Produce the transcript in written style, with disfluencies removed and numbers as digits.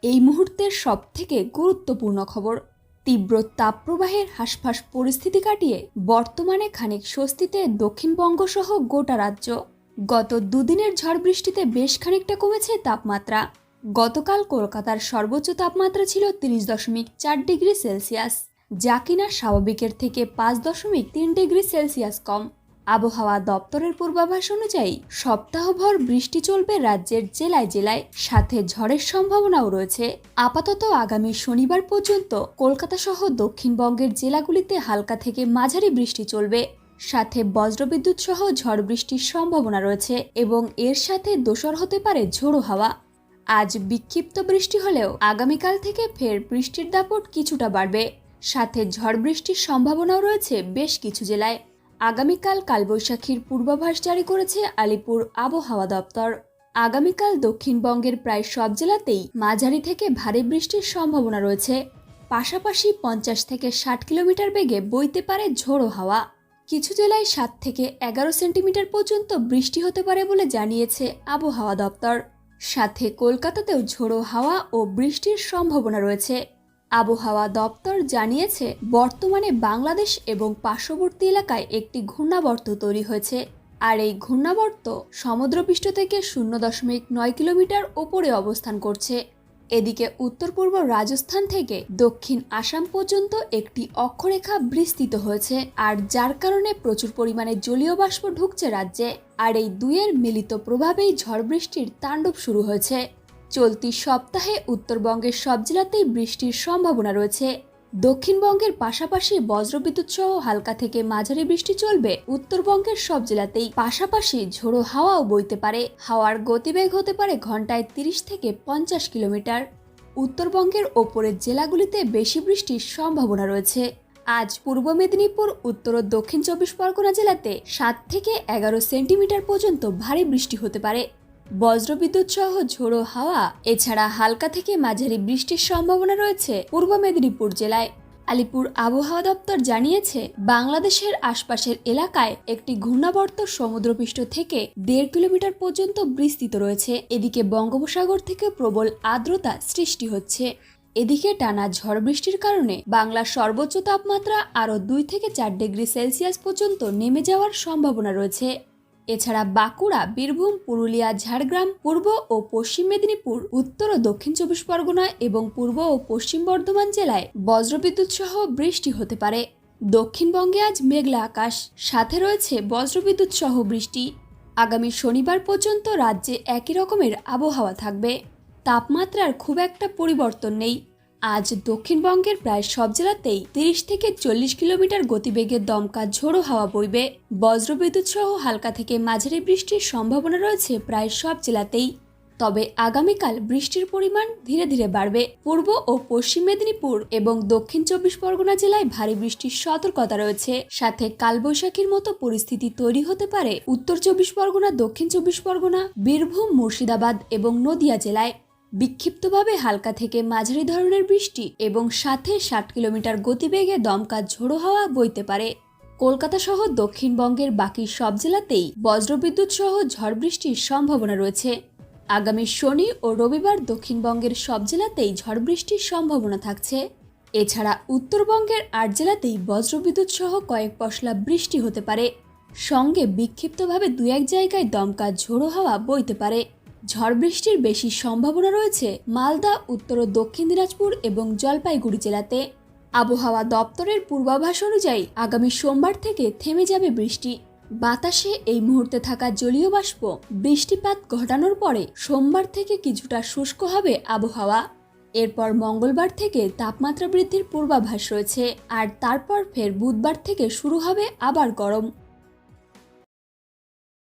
এই মুহূর্তের সবথেকে গুরুত্বপূর্ণ খবর। তীব্র তাপপ্রবাহের হাঁসফাঁস পরিস্থিতি কাটিয়ে বর্তমানে খানিক স্বস্তিতে দক্ষিণবঙ্গ সহ গোটা রাজ্য। গত দুদিনের ঝড় বৃষ্টিতে বেশ খানিকটা কমেছে তাপমাত্রা। গতকাল কলকাতার সর্বোচ্চ তাপমাত্রা ছিল 30.4 ডিগ্রি সেলসিয়াস, যা কিনা স্বাভাবিকের থেকে 5.3 ডিগ্রি সেলসিয়াস কম। আবহাওয়া দপ্তরের পূর্বাভাস অনুযায়ী সপ্তাহভর বৃষ্টি চলবে রাজ্যের জেলায় জেলায়, সাথে ঝড়ের সম্ভাবনাও রয়েছে। আপাতত আগামী শনিবার পর্যন্ত কলকাতা সহ দক্ষিণবঙ্গের জেলাগুলিতে হালকা থেকে মাঝারি বৃষ্টি চলবে, সাথে বজ্রবিদ্যুৎ সহ ঝড় বৃষ্টির সম্ভাবনা রয়েছে এবং এর সাথে দোসর হতে পারে ঝোড়ো হাওয়া। আজ বিক্ষিপ্ত বৃষ্টি হলেও আগামীকাল থেকে ফের বৃষ্টির দাপট কিছুটা বাড়বে, সাথে ঝড় বৃষ্টির সম্ভাবনাও রয়েছে বেশ কিছু জেলায়। আগামীকাল কালবৈশাখীর পূর্বাভাস জারি করেছে আলিপুর আবহাওয়া দপ্তর। আগামীকাল দক্ষিণবঙ্গের প্রায় সব জেলাতেই মাঝারি থেকে ভারী বৃষ্টির সম্ভাবনা রয়েছে। পাশাপাশি 50 থেকে 60 কিলোমিটার বেগে বইতে পারে ঝোড়ো হাওয়া। কিছু জেলায় 7 থেকে 11 সেন্টিমিটার পর্যন্ত বৃষ্টি হতে পারে বলে জানিয়েছে আবহাওয়া দপ্তর। সাথে কলকাতাতেও ঝোড়ো হাওয়া ও বৃষ্টির সম্ভাবনা রয়েছে। আবহাওয়া দপ্তর জানিয়েছে, বর্তমানে বাংলাদেশ এবং পার্শ্ববর্তী এলাকায় একটি ঘূর্ণাবর্ত তৈরি হয়েছে, আর এই ঘূর্ণাবর্ত সমুদ্রপৃষ্ঠ থেকে 0.9 কিলোমিটার ওপরে অবস্থান করছে। এদিকে উত্তর পূর্ব রাজস্থান থেকে দক্ষিণ আসাম পর্যন্ত একটি অক্ষরেখা বিস্তৃত হয়েছে, আর যার কারণে প্রচুর পরিমাণে জলীয় বাষ্প ঢুকছে রাজ্যে। আর এই দুইয়ের মিলিত প্রভাবেই ঝড় বৃষ্টির তাণ্ডব শুরু হয়েছে। চলতি সপ্তাহে উত্তরবঙ্গের সব জেলাতেই বৃষ্টির সম্ভাবনা রয়েছে। দক্ষিণবঙ্গের পাশাপাশি বজ্রবিদ্যুৎ সহ হালকা থেকে মাঝারি বৃষ্টি চলবে উত্তরবঙ্গের সব জেলাতেই। পাশাপাশি ঝোড়ো হাওয়াও বইতে পারে। হাওয়ার গতিবেগ হতে পারে ঘন্টায় 30 থেকে 50 কিলোমিটার। উত্তরবঙ্গের ওপরের জেলাগুলিতে বেশি বৃষ্টির সম্ভাবনা রয়েছে। আজ পূর্ব মেদিনীপুর, উত্তর ও দক্ষিণ 24 পরগনা জেলাতে 7 থেকে 11 সেন্টিমিটার পর্যন্ত ভারী বৃষ্টি হতে পারে। বজ্রবিদ্যুৎ সহ ঝোড়ো হাওয়া এছাড়া হালকা থেকে মাঝারি বৃষ্টির সম্ভাবনা রয়েছে পূর্ব মেদিনীপুর জেলায়। আলিপুর আবহাওয়া দপ্তর জানিয়েছে, বাংলাদেশের আশপাশের এলাকায় একটি ঘূর্ণাবর্ত সমুদ্রপৃষ্ঠ থেকে 1.5 কিলোমিটার পর্যন্ত বিস্তৃত রয়েছে। এদিকে বঙ্গোপসাগর থেকে প্রবল আর্দ্রতা সৃষ্টি হচ্ছে। এদিকে টানা ঝড় বৃষ্টির কারণে বাংলার সর্বোচ্চ তাপমাত্রা আরও 2 থেকে 4 ডিগ্রি সেলসিয়াস পর্যন্ত নেমে যাওয়ার সম্ভাবনা রয়েছে। এছাড়া বাঁকুড়া, বীরভূম, পুরুলিয়া, ঝাড়গ্রাম, পূর্ব ও পশ্চিম মেদিনীপুর, উত্তর ও দক্ষিণ 24 পরগনা এবং পূর্ব ও পশ্চিম বর্ধমান জেলায় বজ্রবিদ্যুৎ সহ বৃষ্টি হতে পারে। দক্ষিণবঙ্গে আজ মেঘলা আকাশ, সাথে রয়েছে বজ্রবিদ্যুৎ সহ বৃষ্টি। আগামী শনিবার পর্যন্ত রাজ্যে একই রকমের আবহাওয়া থাকবে। তাপমাত্রার খুব একটা পরিবর্তন নেই। আজ দক্ষিণবঙ্গের প্রায় সব জেলাতেই 30 থেকে 40 কিলোমিটার গতিবেগে দমকা ঝোড়ো হাওয়া বইবে। বজ্রবিদ্যুৎ সহ হালকা থেকে মাঝারি বৃষ্টির সম্ভাবনা রয়েছে প্রায় সব জেলাতেই। তবে আগামীকাল বৃষ্টির পরিমাণ ধীরে ধীরে বাড়বে। পূর্ব ও পশ্চিম মেদিনীপুর এবং দক্ষিণ 24 পরগনা জেলায় ভারী বৃষ্টির সতর্কতা রয়েছে। সাথে কালবৈশাখীর মতো পরিস্থিতি তৈরি হতে পারে উত্তর 24 পরগনা, দক্ষিণ 24 পরগনা, বীরভূম, মুর্শিদাবাদ এবং নদিয়া জেলায়। বিক্ষিপ্তভাবে হালকা থেকে মাঝারি ধরনের বৃষ্টি এবং সাথে 60 কিলোমিটার গতিবেগে দমকা ঝোড়ো হাওয়া বইতে পারে। কলকাতা সহ দক্ষিণবঙ্গের বাকি সব জেলাতেই বজ্রবিদ্যুৎ সহ ঝড় বৃষ্টির সম্ভাবনা রয়েছে। আগামী শনি ও রবিবার দক্ষিণবঙ্গের সব জেলাতেই ঝড় বৃষ্টির সম্ভাবনা থাকছে। এছাড়া উত্তরবঙ্গের 8 জেলাতেই বজ্রবিদ্যুৎ সহ কয়েক পশলা বৃষ্টি হতে পারে। সঙ্গে বিক্ষিপ্তভাবে 2-1 জায়গায় দমকা ঝোড়ো হাওয়া বইতে পারে। ঝড় বৃষ্টির বেশি সম্ভাবনা রয়েছে মালদা, উত্তর ও দক্ষিণ দিনাজপুর এবং জলপাইগুড়ি জেলাতে। আবহাওয়া দপ্তরের পূর্বাভাস অনুযায়ী আগামী সোমবার থেকে থেমে যাবে বৃষ্টি। বাতাসে এই মুহূর্তে থাকা জলীয় বাষ্প বৃষ্টিপাত ঘটানোর পরে সোমবার থেকে কিছুটা শুষ্ক হবে আবহাওয়া। এরপর মঙ্গলবার থেকে তাপমাত্রা বৃদ্ধির পূর্বাভাস রয়েছে, আর তারপর ফের বুধবার থেকে শুরু হবে আবার গরম।